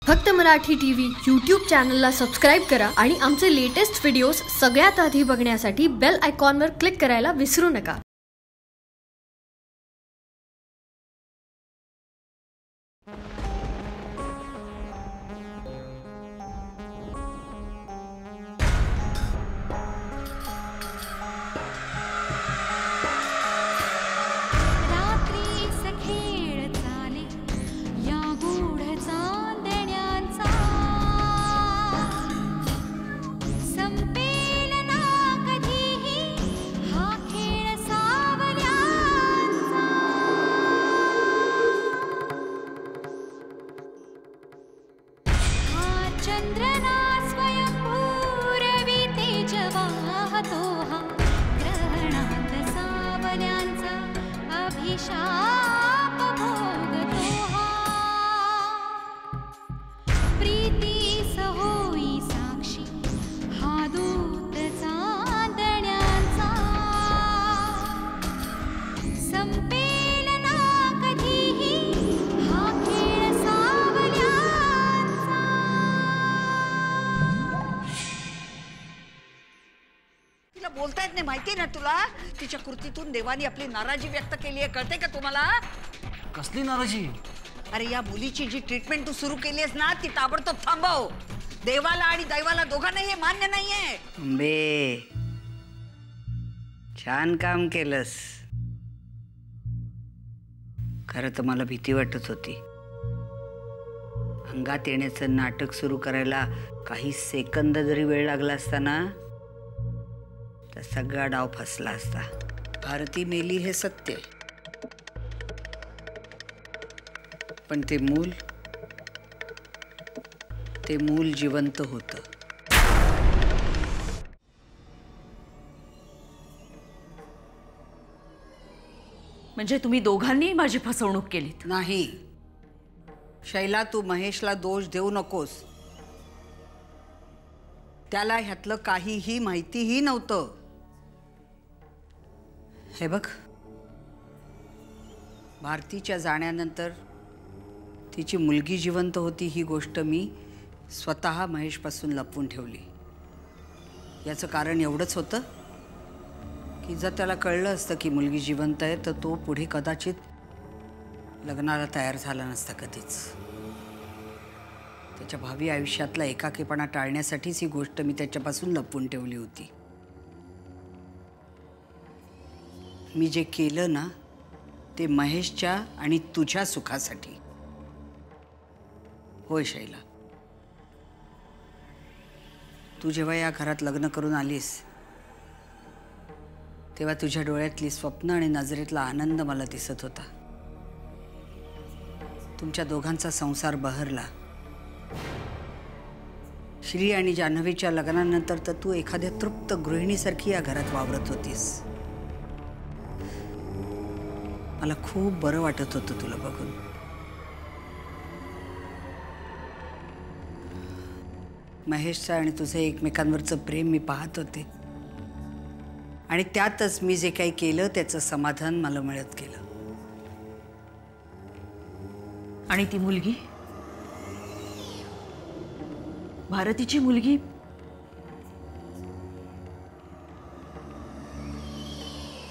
फक्त Marathi TV YouTube चॅनलला subscribe करा आणि आमचे लेटेस्ट व्हिडिओज सगळ्यात आधी बघण्यासाठी बेल आयकॉनवर क्लिक करायला विसरू नका। चंद्रना स्वयंभूरवी तेजवाहतो हा ग्रहणात सावल्यांचा अभिशाप भोगतो हा प्रीती सहोई साक्षी हा दूत चांदण्यांचा संपेल ना कधीही हा खेळ सावल्यांचा। बोलता येत नाही माहिती ना तुला? तिच्या कृतीतून देवानी आपली नाराजी व्यक्त केली आहे, कळते का तुम्हाला? कसली नाराजी? अरे या मुलीची जी ट्रीटमेंट तू सुरू केली आहेस ना ती ताबडतोब थांबव। देवाला आणि दैवाला दोघांनाही हे मान्य नाहीये। बे छान काम केलंस। खरं तर मला भीती वाटत होती, अंगात येण्याचं नाटक सुरू करायला काही सेकंद जरी वेळ लागला असता ना तर सगळा डाव फसला असता। भारती मेली हे सत्य, पण ते मूल जिवंत होतं। म्हणजे तुम्ही दोघांनी माझी फसवणूक केलीत? नाही शैला, तू महेशला दोष देऊ नकोस। त्याला ह्यातलं काहीही माहितीही नव्हतं। हे बघ, भारतीच्या जाण्यानंतर तिची मुलगी जिवंत होती ही गोष्ट मी स्वतः महेशपासून लपवून ठेवली। याचं कारण एवढंच होतं की जर त्याला कळलं असतं की मुलगी जिवंत आहे तर तो पुढे कदाचित लग्नाला तयार झाला नसता कधीच। त्याच्या भावी आयुष्यातला एकाकीपणा टाळण्यासाठीच ही गोष्ट मी त्याच्यापासून लपवून ठेवली होती। मी जे केलं ना ते महेशच्या आणि तुझ्या सुखासाठी। होय शैला, तू जेव्हा या घरात लग्न करून आलीस तेव्हा तुझ्या डोळ्यातली स्वप्न आणि नजरेतला आनंद मला दिसत होता। तुमच्या दोघांचा संसार बहरला। श्री आणि जान्हवीच्या लग्नानंतर तर तू एखाद्या तृप्त गृहिणीसारखी या घरात वावरत होतीस। मला खूप बरं वाटत होतं तुला बघून। महेशचं आणि तुझं एकमेकांवरचं प्रेम मी पाहत होते आणि त्यातच मी जे काही केलं त्याचं समाधान मला मिळत गेलं। आणि ती मुलगी, भारतीची मुलगी,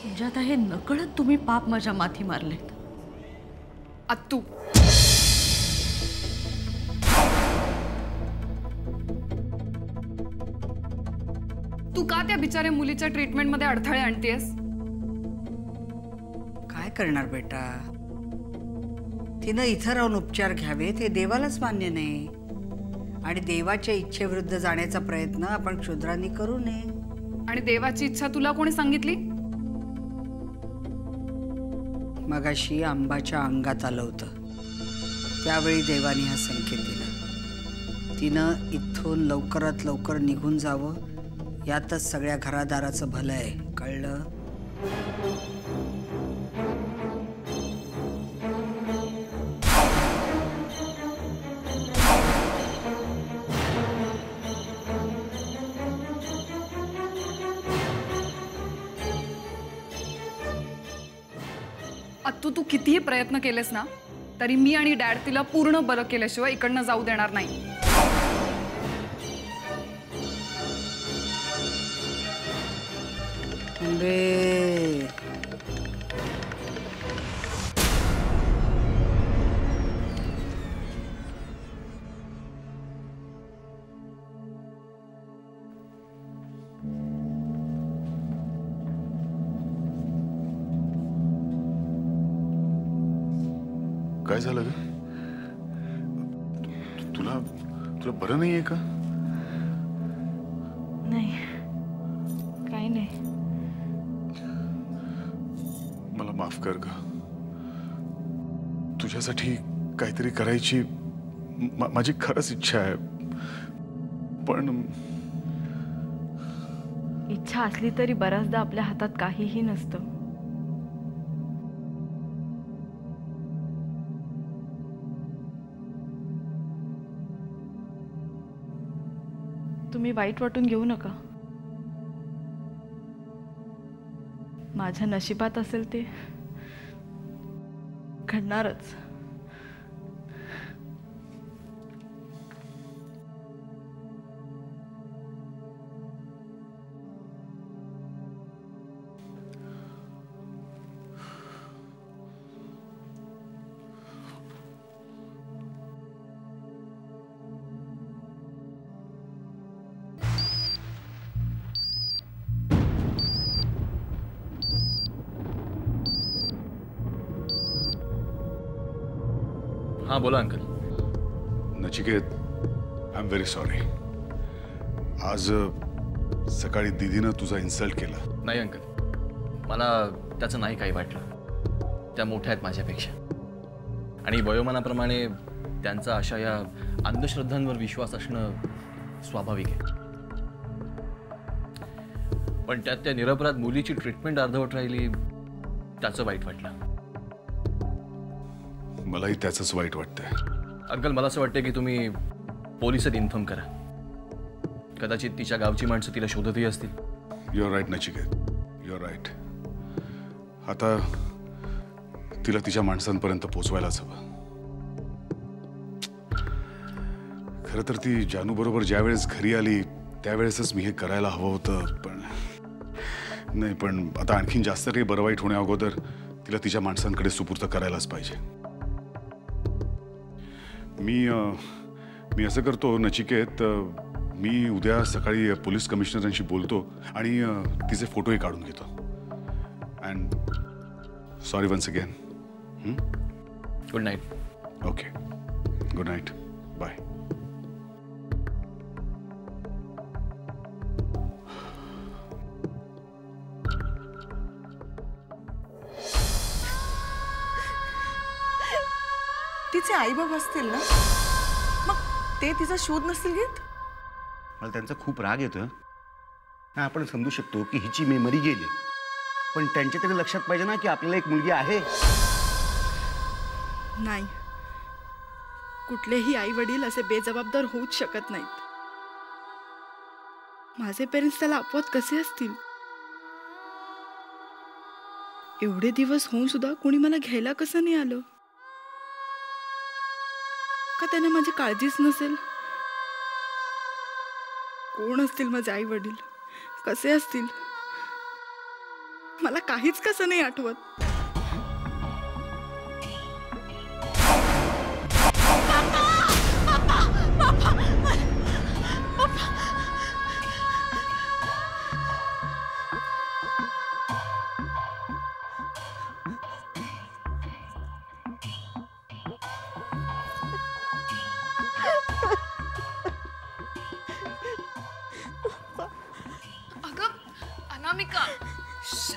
म्हणजे आता हे नकळत तुम्ही पाप माझ्या माथी मारलेत। आत्तू, तू का त्या बिचाऱ्या मुलीच्या ट्रीटमेंट मध्ये अडथळे आणतेस? काय करणार बेटा, तिनं इथं राहून उपचार घ्यावेत हे देवालाच मान्य नाही आणि देवाच्या इच्छेविरुद्ध जाण्याचा प्रयत्न आपण क्षुद्रांनी करू नये। आणि देवाची इच्छा तुला कोणी सांगितली? मगाशी अंबाच्या अंगात आलं होतं, त्यावेळी देवाने हा संकेत दिला। तिनं इथून लवकरात लवकर निघून जावं, यातच सगळ्या घरादाराचं भलं आहे, कळलं? अत्तू, तू कितीही प्रयत्न केलेस ना तरी मी आणि डॅड तिला पूर्ण बरं केल्याशिवाय इकडनं जाऊ देणार नाही. काय झालं ग? तुला बरं नाहीये का? नाही, काही नाही. मला माफ कर ग. तुझ्यासाठी काहीतरी करायची माझी खरंच इच्छा आहे, पण इच्छा असली तरी बऱ्याचदा आपल्या हातात काहीही नसतं. तुम्ही वाईट वाटून घेऊ नका. माझ्या नशिबात असेल ते घडणारच. हाँ बोला uncle. Nachiket, I am very sorry. आज सकाळी दीदीनं तुझा इन्सल्ट केला. नाही अंकल, मला त्याचं नाही काही वाटलं. त्या मोठ्या आहेत माझ्यापेक्षा आणि वयोमानाप्रमाणे त्यांचा अशा या अंधश्रद्धांवर विश्वास असणं स्वाभाविक आहे. पण त्यात त्या निरपराध मुलीची ट्रीटमेंट अर्धवट राहिली त्याचं वाईट वाटलं. मलाही त्याचंच वाईट वाटतंय. अंकल, मला असं वाटतं की तुम्ही पोलिसात इन्फॉर्म करा. कदाचित तिच्या गावची माणसं तिला शोधतही असतील. You are right Nachiket, you are right. आता तिला तिच्या माणसांपर्यंत पोचवायलाच हवं. खरं तर ती जानू बरोबर ज्या वेळेस घरी आली त्यावेळेसच मी हे करायला हवं होतं, पण नाही. पण आता आणखीन जास्त काही बरं वाईट होण्या अगोदर तिला तिच्या माणसांकडे सुपूर्द करायलाच पाहिजे. मी असं करतो नचिकेत, मी उद्या सकाळी पोलीस कमिशनरांशी बोलतो आणि तिचे फोटोही काढून घेतो. And sorry once again. Good night. Okay, good night. Bye. तिचे आई बाबा असतील ना, मग ते तिचा शोध नसतील घेत. मला त्यांचा खूप राग येतोय. हा, आपण समजू शकतो की हिची मेमरी गेली, पण त्यांच्या तरी लक्षात पाहिजे ना की आपल्याला एक मुलगी आहे. नाही, कुठलेही आई वडील असे बेजबाबदार होऊच शकत नाहीत. माझे पेरेंट्स त्याला अपवाद कसे असतील? एवढे दिवस होऊन सुद्धा कोणी मला घ्यायला कसं नाही आलं? का त्याने माझी काळजीच नसेल? कोण असतील माझे आई वडील? कसे असतील? मला काहीच कसं नाही आठवत.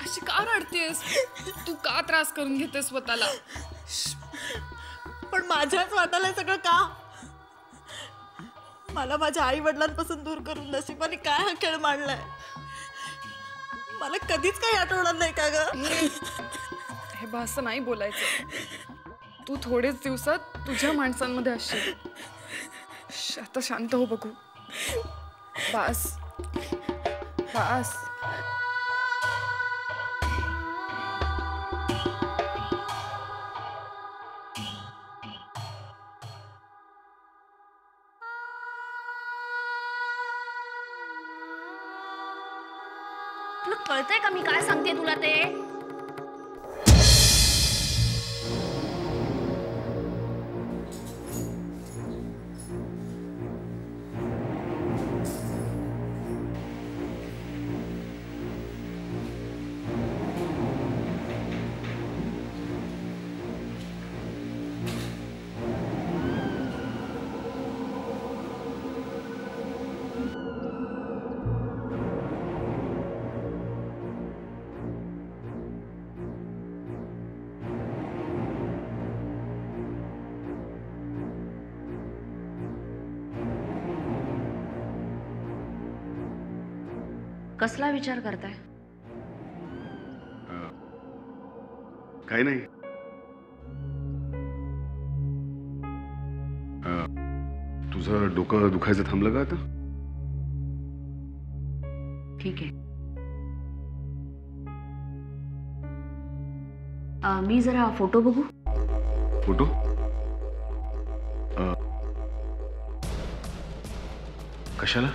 अशी का रडतेस तू? का त्रास करून घेतेस स्वतःला? पण माझ्याच स्वतःला सगळं का? मला माझ्या आई वडिलांपासून दूर करून नशिबाने काय हा खेळ मांडलाय? मला कधीच काही आठवणार नाही का ग? हे बा, असं नाही बोलायचं. तू थोडेच दिवसात तुझ्या माणसांमध्ये असशील. आता शांत हो बघू. बास बास. तुला कळतंय का मी काय सांगते तुला ते? कसला विचार करताय? काही नाही. तुझं डोकं दुखायचं थांबलं का आता? ठीक आहे. मी जरा फोटो बघू. फोटो? कशाला?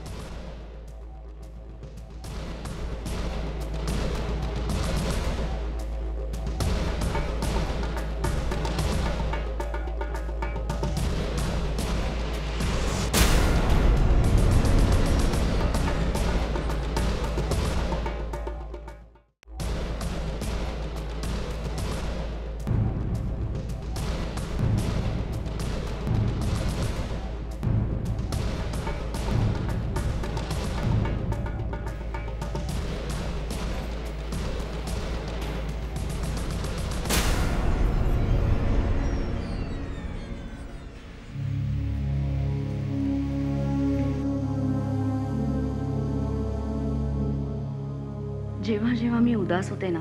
जेव्हा जेव्हा मी उदास होते ना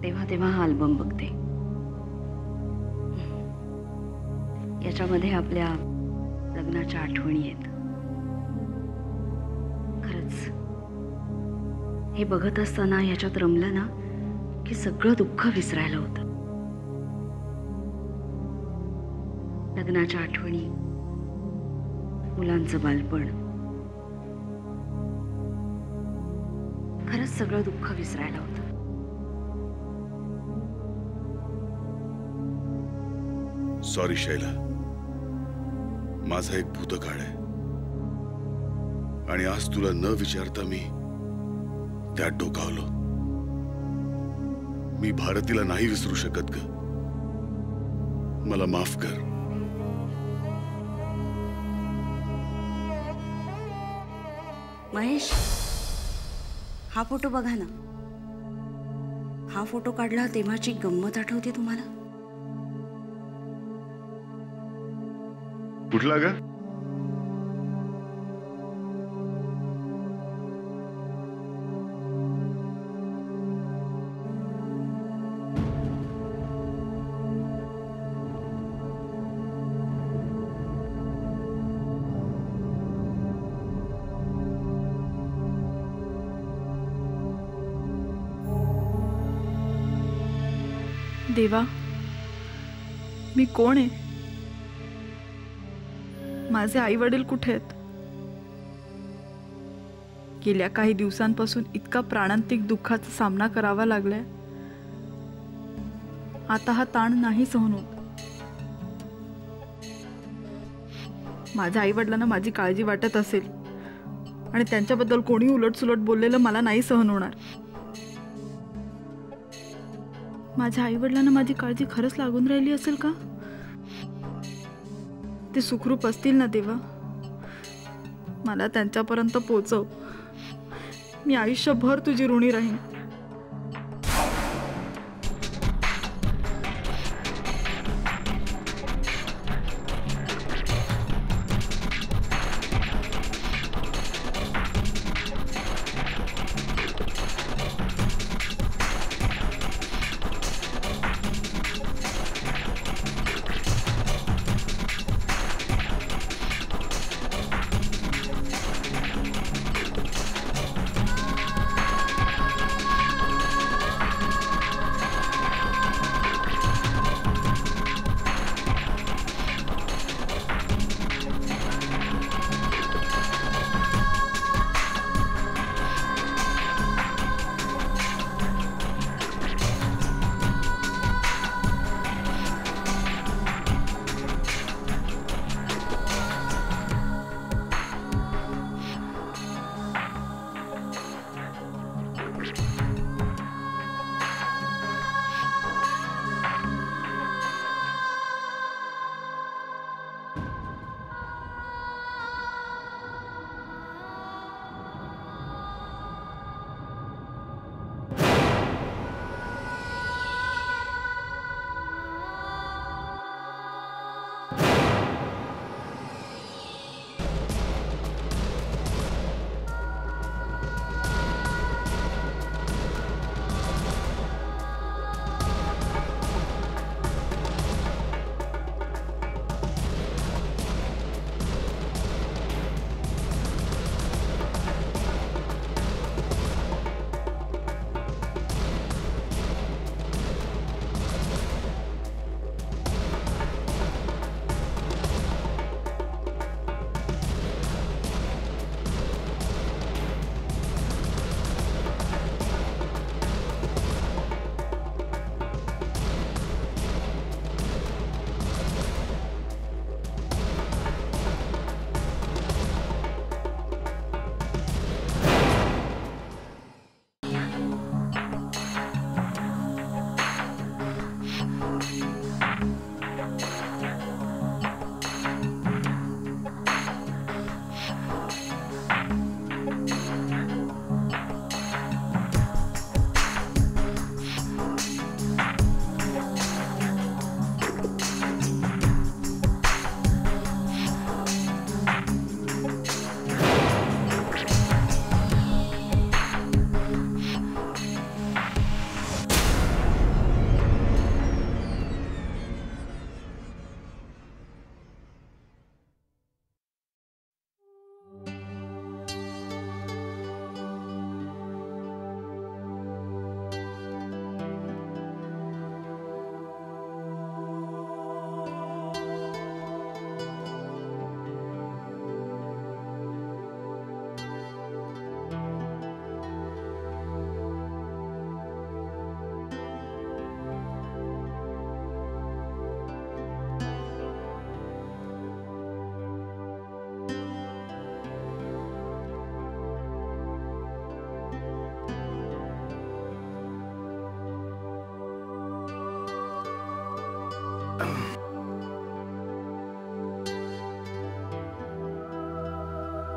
तेव्हा तेव्हा हा अल्बम बघते. याच्यामध्ये आपल्या लग्नाच्या आठवणी आहेत. खरंच हे बघत असताना याच्यात रमलं ना की सगळं दुःख विसरायला होतं. लग्नाच्या आठवणी, मुलांचं बालपण, खरंच सगळं दुःख विसरायला होतं. सॉरी शैला, माझा एक भूतकाळ आहे आणि आज तुला न विचारता मी त्यात डोकावलो. मी भारतीला नाही विसरू शकत ग, मला माफ कर. महेश, हा फोटो बघा ना. हा फोटो काढला तेव्हाची गंमत आठवते तुम्हाला? कुठला ग? देवा, मी कोण आहे? माझे आई वडील कुठे आहेत? गेल्या काही दिवसांपासून इतका प्राणांतिक दुःखाचा सामना करावा लागलाय. आता हा ताण नाही सहन होत. माझ्या आई वडिलांना माझी काळजी वाटत असेल आणि त्यांच्याबद्दल कोणी उलटसुलट बोललेलं मला नाही सहन होणार. माझ्या आई वडिलांना माझी काळजी खरंच लागून राहिली असेल का? ते सुखरूप असतील ना देवा? मला त्यांच्यापर्यंत पोहोचव. मी आयुष्यभर तुझी ऋणी राहीन.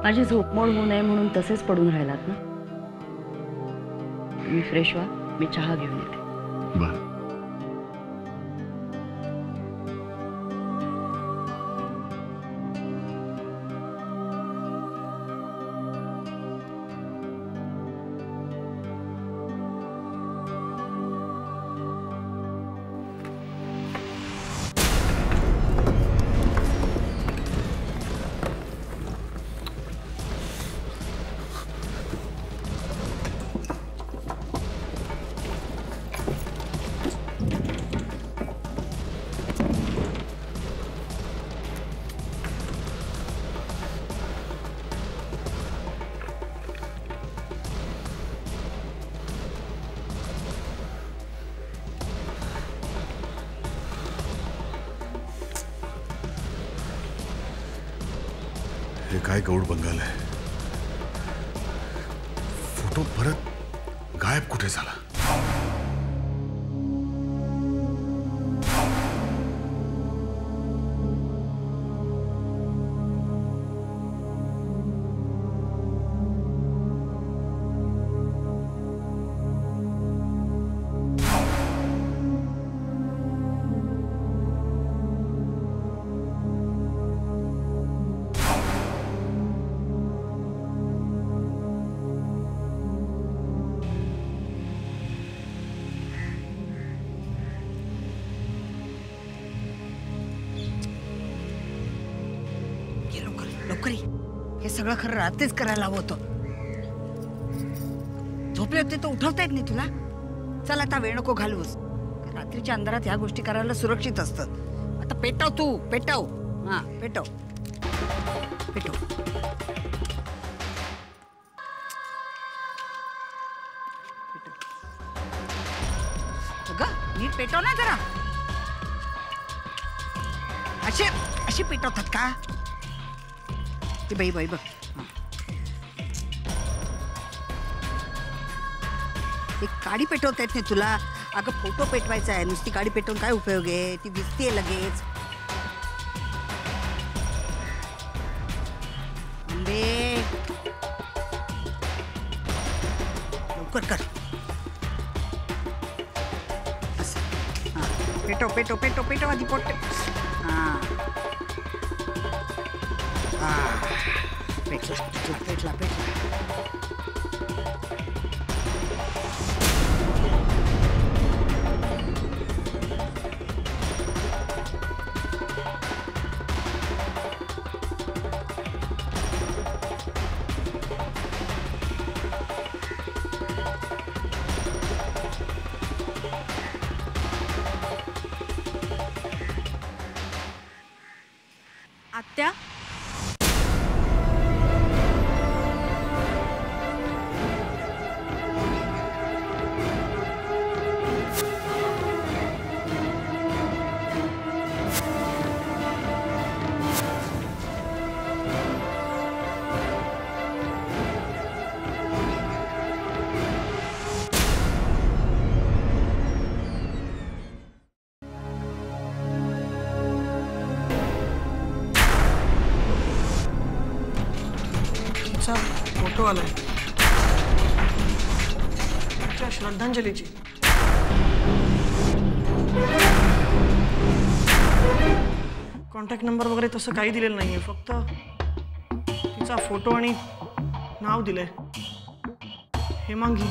माझी झोपमोड होऊ नये म्हणून तसेच पडून राहिलात ना? तुम्ही फ्रेश व्हा, मी चहा घेऊन येते. बरं. हे काय गौड बंगाल आहे. फोटो परत गायब कुठे झाला? लवकर ये. हे सगळं खरं रात्रीच करायला हवं होतं. झोपले होते तर उठवता येत नाही तुला. चल आता वेळ नको घालवूस. रात्रीच्या अंधारात ह्या गोष्टी करायला सुरक्षित असतात. आता पेटव तू, पेटव. हा पेटव पेटव. अगं नीट पेटव ना जरा. अशी पेटवतात का? बाई बाई बघ. एक काडी पेटवता येत नाही तुला. अगं फोटो पेटवायचा आहे. नुसती काडी पेटवून काय उपयोग आहे? ती दिसतेय लगेच. अंबे लवकर कर. पेटव पेटव पेटव पेटव आधी पोट. पेटला पेटला पेटला पेटला. आत्या, फोटो आलाय श्रद्धांजलीची. कॉन्टॅक्ट नंबर वगैरे तसं काही दिलेलं नाहीये. फक्त तिचा फोटो आणि नाव दिलंय, हेमांगी.